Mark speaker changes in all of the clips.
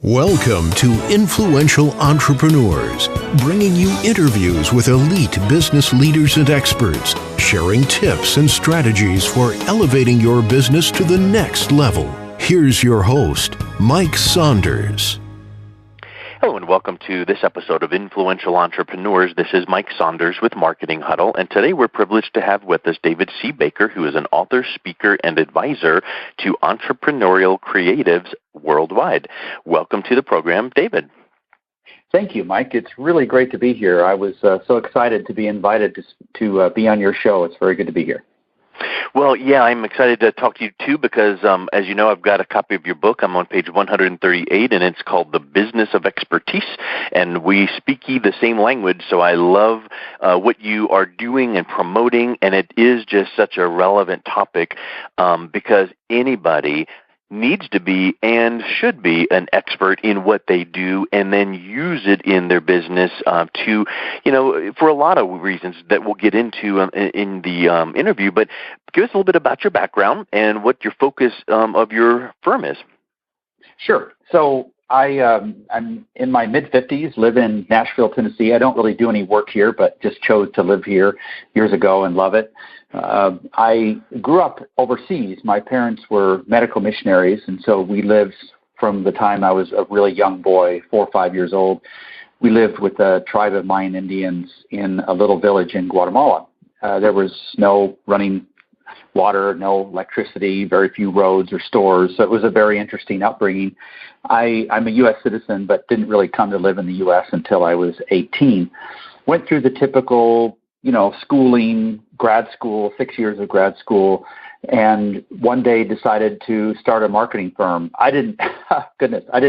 Speaker 1: Welcome to Influential Entrepreneurs, bringing you interviews with elite business leaders and experts, sharing tips and strategies for elevating your business to the next level. Here's your host, Mike Saunders.
Speaker 2: Hello and welcome to this episode of Influential Entrepreneurs. This is Mike Saunders with Marketing Huddle, and today we're privileged to have with us David C. Baker, who is an author, speaker, and advisor to entrepreneurial creatives worldwide. Welcome to the program, David.
Speaker 3: Thank you, Mike. It's really great to be here. I was so excited to be invited to be on your show. It's very good to be here.
Speaker 2: Well, yeah, I'm excited to talk to you, too, because, as you know, I've got a copy of your book. I'm on page 138, and it's called The Business of Expertise, and we speak the same language, so I love what you are doing and promoting, and it is just such a relevant topic because anybody needs to be and should be an expert in what they do and then use it in their business to, for a lot of reasons that we'll get into in the interview. But give us a little bit about your background and what your focus of your firm is.
Speaker 3: Sure. So I'm in my mid-50s, live in Nashville, Tennessee. I don't really do any work here, but just chose to live here years ago and love it. I grew up overseas. My parents were medical missionaries, and so we lived from the time I was a really young boy, 4 or 5 years old. We lived with a tribe of Mayan Indians in a little village in Guatemala. There was no running water, no electricity, very few roads or stores. So it was a very interesting upbringing. I'm a U.S. citizen, but didn't really come to live in the U.S. until I was 18. Went through the typical, schooling, grad school, 6 years of grad school, and one day decided to start a marketing firm. I didn't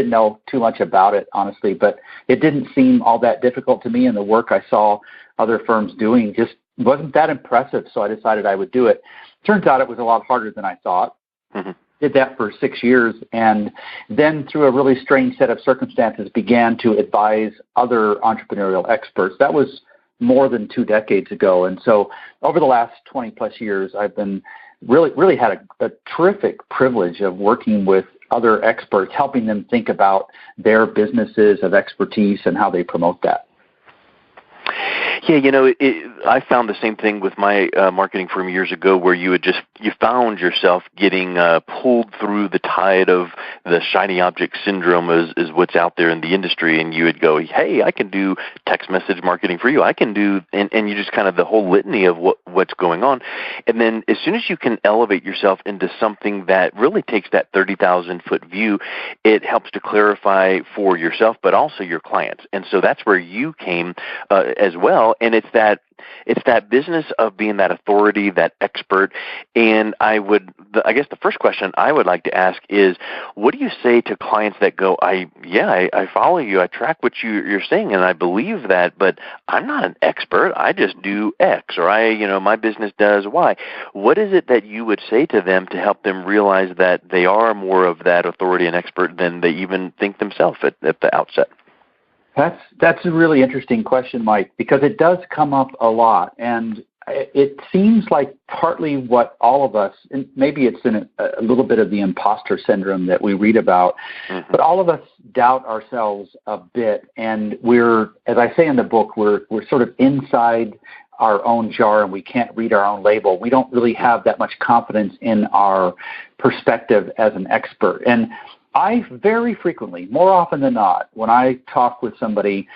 Speaker 3: know too much about it, honestly, but it didn't seem all that difficult to me, and the work I saw other firms doing just wasn't that impressive, so I decided I would do it. Turns out it was a lot harder than I thought. Mm-hmm. Did that for 6 years, and then through a really strange set of circumstances began to advise other entrepreneurial experts. That was more than 2 decades ago, and so over the last 20 plus years, I've been really had a terrific privilege of working with other experts, helping them think about their businesses of expertise and how they promote that.
Speaker 2: Yeah, I found the same thing with my marketing firm years ago, where you found yourself getting pulled through the tide of the shiny object syndrome is what's out there in the industry, and you would go, hey, I can do text message marketing for you. I can do, and you just kind of the whole litany of what's going on. And then as soon as you can elevate yourself into something that really takes that 30,000-foot view, it helps to clarify for yourself, but also your clients. And so that's where you came as well. And it's that business of being that authority, that expert. And I guess the first question I would like to ask is, what do you say to clients that go, I follow you, I track what you're saying, and I believe that, but I'm not an expert. I just do X, or my business does Y. What is it that you would say to them to help them realize that they are more of that authority and expert than they even think themselves at the outset?
Speaker 3: That's a really interesting question, Mike, because it does come up a lot, and it seems like partly what all of us, and maybe it's in a little bit of the imposter syndrome that we read about, mm-hmm. but all of us doubt ourselves a bit, and we're, as I say in the book, we're sort of inside our own jar, and we can't read our own label. We don't really have that much confidence in our perspective as an expert. And I very frequently, more often than not, when I talk with somebody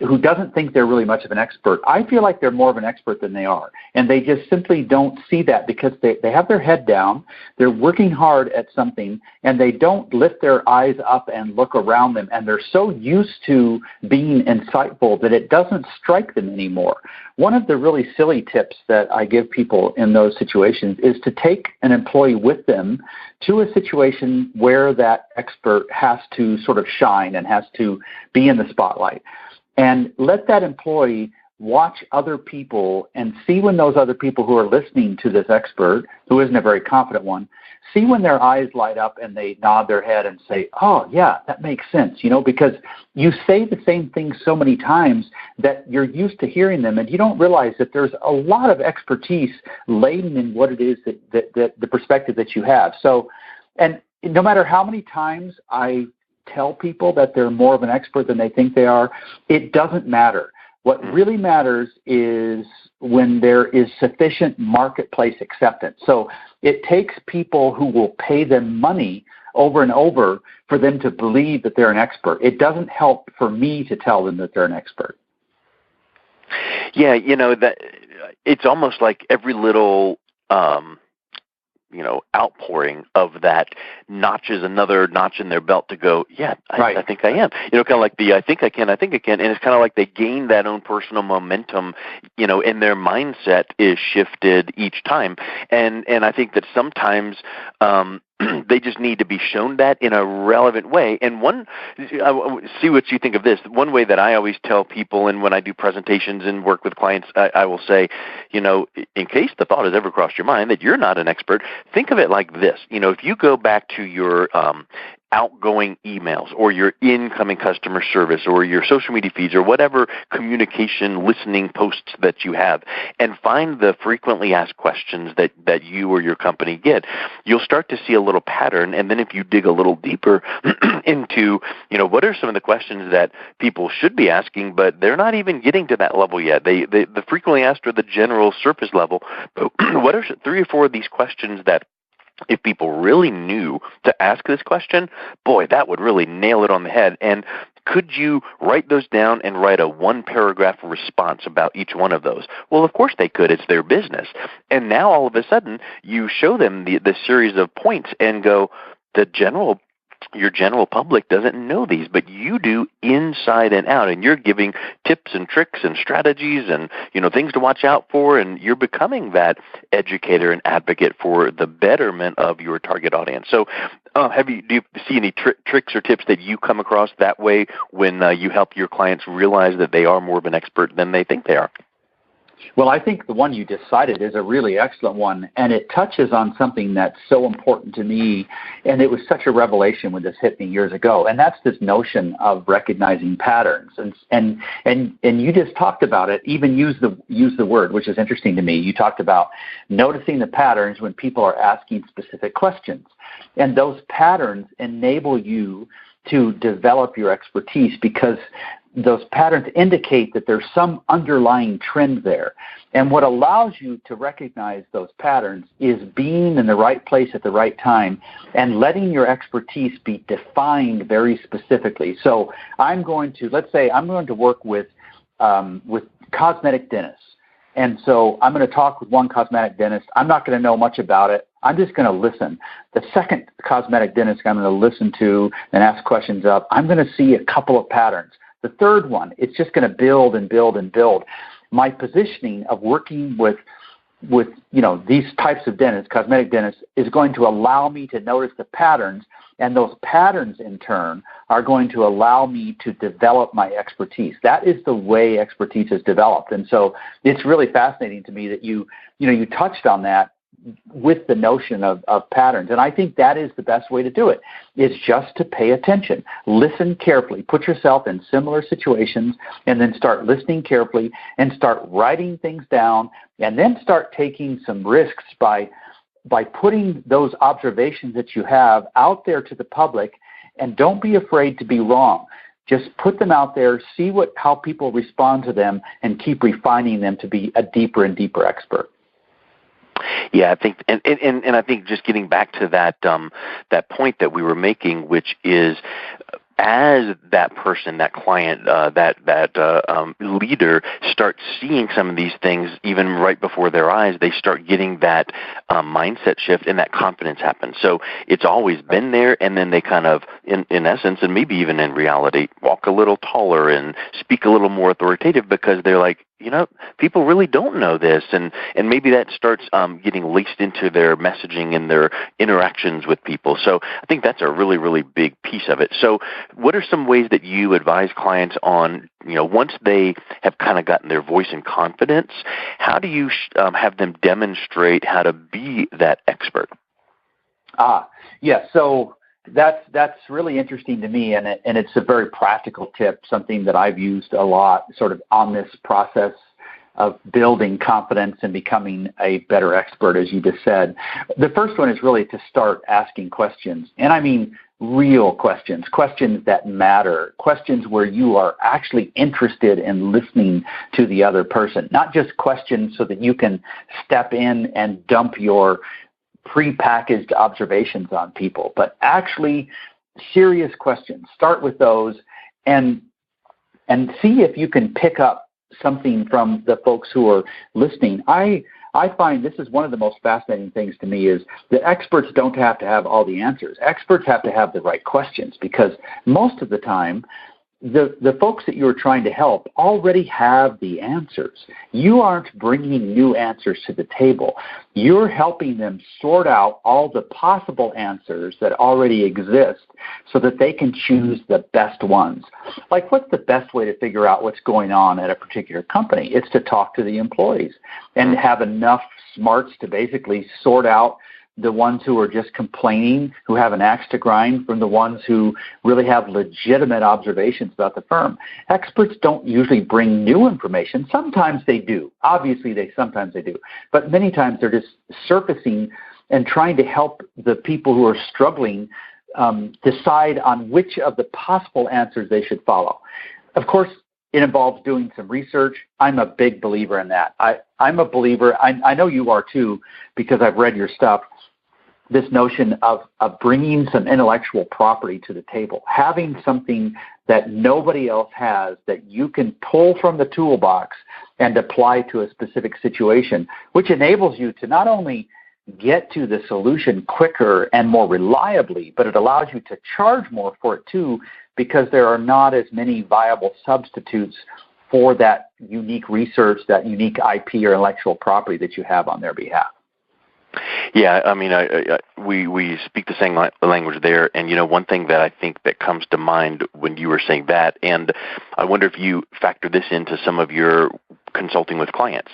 Speaker 3: who doesn't think they're really much of an expert, I feel like they're more of an expert than they are. And they just simply don't see that because they have their head down, they're working hard at something, and they don't lift their eyes up and look around them, and they're so used to being insightful that it doesn't strike them anymore. One of the really silly tips that I give people in those situations is to take an employee with them to a situation where that expert has to sort of shine and has to be in the spotlight. And let that employee watch other people and see when those other people who are listening to this expert, who isn't a very confident one, see when their eyes light up and they nod their head and say, oh, yeah, that makes sense, because you say the same thing so many times that you're used to hearing them, and you don't realize that there's a lot of expertise laden in what it is that the perspective that you have. So, and no matter how many times I tell people that they're more of an expert than they think they are, it doesn't matter. What really matters is when there is sufficient marketplace acceptance. So it takes people who will pay them money over and over for them to believe that they're an expert. It doesn't help for me to tell them that they're an expert.
Speaker 2: Yeah, that it's almost like every little outpouring of that notches another notch in their belt to go, I think I am. Kind of like the I think I can, and it's kind of like they gain that own personal momentum, and their mindset is shifted each time. And I think that sometimes they just need to be shown that in a relevant way. And see what you think of this. One way that I always tell people, and when I do presentations and work with clients, I will say, in case the thought has ever crossed your mind that you're not an expert, think of it like this. If you go back to your outgoing emails or your incoming customer service or your social media feeds or whatever communication listening posts that you have, and find the frequently asked questions that you or your company get, you'll start to see a little pattern. And then if you dig a little deeper into, what are some of the questions that people should be asking, but they're not even getting to that level yet. The frequently asked are the general surface level, but what are 3 or 4 of these questions that if people really knew to ask this question, boy, that would really nail it on the head. And could you write those down and write a 1-paragraph response about each one of those? Well, of course they could. It's their business. And now all of a sudden you show them the series of points and go, your general public doesn't know these, but you do inside and out, and you're giving tips and tricks and strategies and things to watch out for, and you're becoming that educator and advocate for the betterment of your target audience. So do you see any tricks or tips that you come across that way when you help your clients realize that they are more of an expert than they think they are?
Speaker 3: Well, I think the one you just cited is a really excellent one, and it touches on something that's so important to me, and it was such a revelation when this hit me years ago, and that's this notion of recognizing patterns. And you just talked about it, even use the word, which is interesting to me. You talked about noticing the patterns when people are asking specific questions, and those patterns enable you to develop your expertise because those patterns indicate that there's some underlying trend there. And what allows you to recognize those patterns is being in the right place at the right time and letting your expertise be defined very specifically. So let's say I'm going to work with cosmetic dentists. And so I'm going to talk with one cosmetic dentist. I'm not going to know much about it. I'm just going to listen. The second cosmetic dentist I'm going to listen to and ask questions of, I'm going to see a couple of patterns. The third one, it's just going to build and build and build. My positioning of working with these types of dentists, cosmetic dentists, is going to allow me to notice the patterns, and those patterns in turn are going to allow me to develop my expertise. That is the way expertise is developed. And so it's really fascinating to me that you touched on that with the notion of patterns. And I think that is the best way to do it, is just to pay attention. Listen carefully. Put yourself in similar situations and then start listening carefully and start writing things down and then start taking some risks by putting those observations that you have out there to the public, and don't be afraid to be wrong. Just put them out there, see how people respond to them, and keep refining them to be a deeper and deeper expert.
Speaker 2: Yeah, I think, and I think just getting back to that point that we were making, which is, as that person, that client, that leader starts seeing some of these things even right before their eyes, they start getting that mindset shift, and that confidence happens. So it's always been there, and then they kind of, in essence, and maybe even in reality, walk a little taller and speak a little more authoritative because they're like, people really don't know this, and maybe that starts getting laced into their messaging and their interactions with people. So I think that's a really, really big piece of it. So what are some ways that you advise clients on, once they have kind of gotten their voice and confidence, how do you have them demonstrate how to be that expert?
Speaker 3: Yeah, so that's really interesting to me, and it's a very practical tip, something that I've used a lot sort of on this process building confidence and becoming a better expert, as you just said. The first one is really to start asking questions. And I mean real questions, questions that matter, questions where you are actually interested in listening to the other person, not just questions so that you can step in and dump your prepackaged observations on people, but actually serious questions. Start with those and see if you can pick up something from the folks who are listening. I find this is one of the most fascinating things to me is that experts don't have to have all the answers. Experts have to have the right questions, because most of the time, the folks that you're trying to help already have the answers. You aren't bringing new answers to the table. You're helping them sort out all the possible answers that already exist so that they can choose the best ones. Like, what's the best way to figure out what's going on at a particular company? It's to talk to the employees and have enough smarts to basically sort out the ones who are just complaining, who have an axe to grind, from the ones who really have legitimate observations about the firm. Experts don't usually bring new information. Sometimes they do. Obviously, sometimes they do. But many times they're just surfacing and trying to help the people who are struggling decide on which of the possible answers they should follow. Of course, it involves doing some research. I'm a big believer in that. I'm a believer. I know you are too, because I've read your stuff. This notion of bringing some intellectual property to the table, having something that nobody else has that you can pull from the toolbox and apply to a specific situation, which enables you to not only get to the solution quicker and more reliably, but it allows you to charge more for it too, because there are not as many viable substitutes for that unique research, that unique IP or intellectual property that you have on their behalf.
Speaker 2: Yeah, I mean, we speak the same language there, and one thing that I think that comes to mind when you were saying that, and I wonder if you factor this into some of your consulting with clients,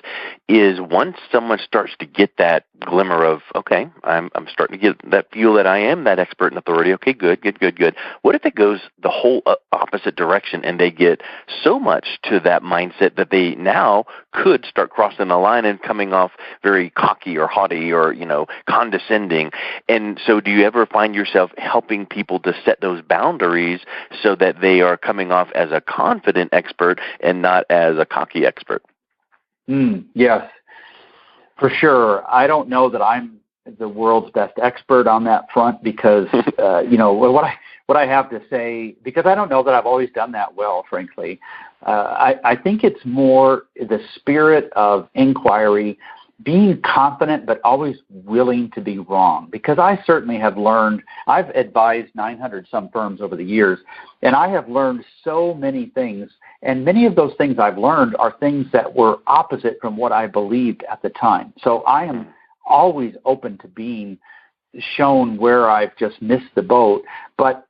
Speaker 2: is once someone starts to get that glimmer of, okay, I'm starting to get that feel that I am that expert and authority. Okay, good. What if it goes the whole opposite direction and they get so much to that mindset that they now could start crossing the line and coming off very cocky or haughty or condescending? And so do you ever find yourself helping people to set those boundaries so that they are coming off as a confident expert and not as a cocky expert?
Speaker 3: Yes, for sure. I don't know that I'm the world's best expert on that front, because what I have to say, because I don't know that I've always done that well, frankly. I think it's more the spirit of inquiry, being confident but always willing to be wrong. Because I certainly have learned, I've advised 900 some firms over the years, and I have learned so many things. And many of those things I've learned are things that were opposite from what I believed at the time. So I am always open to being shown where I've just missed the boat, but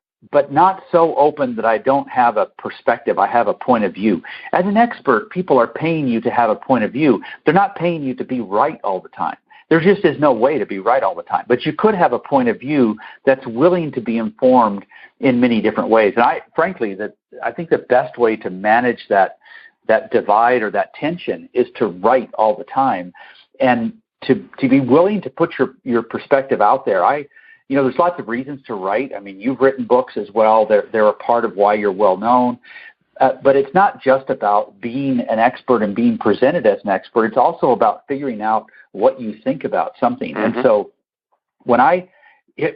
Speaker 3: not so open that I don't have a perspective. I have a point of view. As an expert, people are paying you to have a point of view. They're not paying you to be right all the time. There just is no way to be right all the time. But you could have a point of view that's willing to be informed in many different ways. And I think the best way to manage that divide or that tension is to write all the time, and to be willing to put your perspective out there. There's lots of reasons to write. I mean, you've written books as well. They're a part of why you're well known. But it's not just about being an expert and being presented as an expert. It's also about figuring out what you think about something. Mm-hmm. And so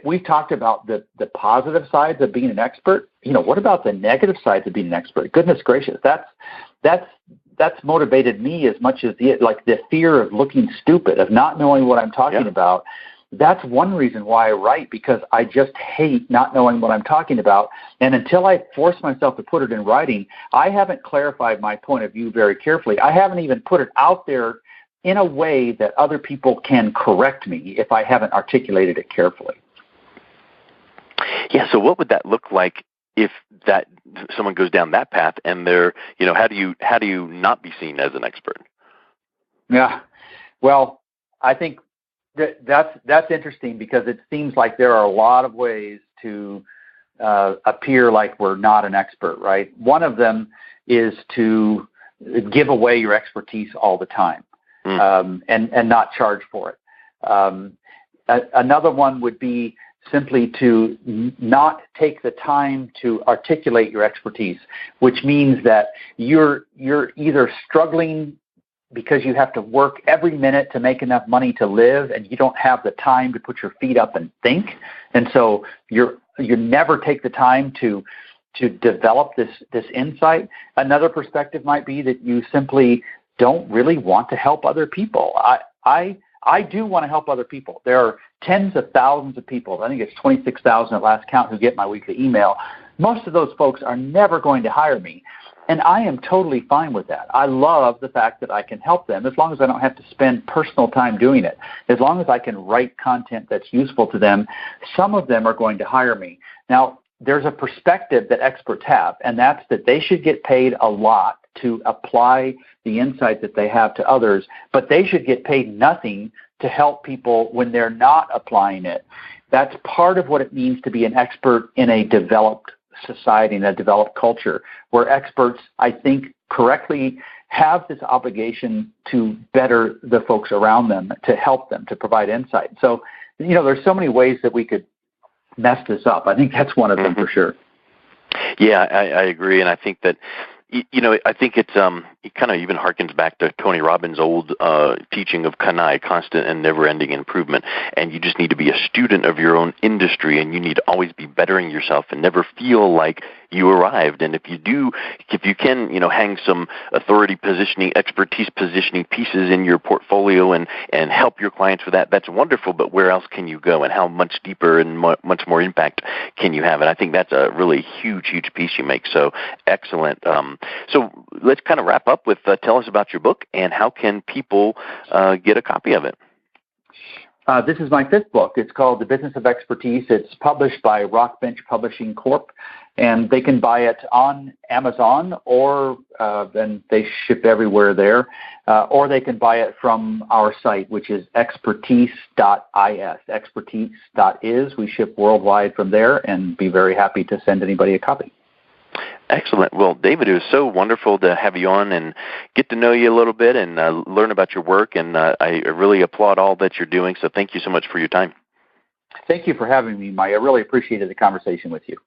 Speaker 3: we've talked about the positive sides of being an expert. What about the negative sides of being an expert? Goodness gracious, that's motivated me as much as the fear of looking stupid, of not knowing what I'm talking about. That's one reason why I write, because I just hate not knowing what I'm talking about. And until I force myself to put it in writing, I haven't clarified my point of view very carefully. I haven't even put it out there in a way that other people can correct me if I haven't articulated it carefully.
Speaker 2: Yeah, so what would that look like if that someone goes down that path, and they're, how do you not be seen as an expert?
Speaker 3: Yeah, well, I think that's interesting, because it seems like there are a lot of ways to appear like we're not an expert, right? One of them is to give away your expertise all the time and not charge for it. Another one would be simply to not take the time to articulate your expertise, which means that you're either struggling because you have to work every minute to make enough money to live, and you don't have the time to put your feet up and think, and so you never take the time to develop this insight. Another perspective might be that you simply don't really want to help other people. I do want to help other people. There are tens of thousands of people, I think it's 26,000 at last count, who get my weekly email. Most of those folks are never going to hire me, and I am totally fine with that. I love the fact that I can help them as long as I don't have to spend personal time doing it. As long as I can write content that's useful to them, some of them are going to hire me. Now, there's a perspective that experts have, and that's that they should get paid a lot to apply the insight that they have to others, but they should get paid nothing to help people when they're not applying it. That's part of what it means to be an expert in a developed society, in a developed culture, where experts, I think, correctly have this obligation to better the folks around them, to help them, to provide insight. So, there's so many ways that we could mess this up. I think that's one of them for sure.
Speaker 2: Yeah, I agree, and I think that I think it kind of even harkens back to Tony Robbins' old teaching of kanai, constant and never-ending improvement. And you just need to be a student of your own industry, and you need to always be bettering yourself and never feel like you arrived. And if you can, hang some authority positioning, expertise positioning pieces in your portfolio and help your clients with that, that's wonderful. But where else can you go, and how much deeper and much more impact can you have? And I think that's a really huge piece you make. So excellent. So let's kind of wrap up with tell us about your book and how can people get a copy of it.
Speaker 3: This is my fifth book. It's called The Business of Expertise. It's published by Rockbench Publishing Corp., and they can buy it on Amazon, or then they ship everywhere there, or they can buy it from our site, which is expertise.is, expertise.is. We ship worldwide from there, and be very happy to send anybody a copy.
Speaker 2: Excellent. Well, David, it was so wonderful to have you on and get to know you a little bit and learn about your work, and I really applaud all that you're doing, so thank you so much for your time.
Speaker 3: Thank you for having me, Mike. I really appreciated the conversation with you.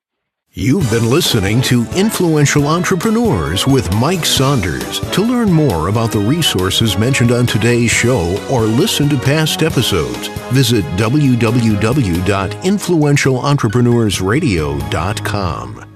Speaker 1: You've been listening to Influential Entrepreneurs with Mike Saunders. To learn more about the resources mentioned on today's show or listen to past episodes, visit www.influentialentrepreneursradio.com.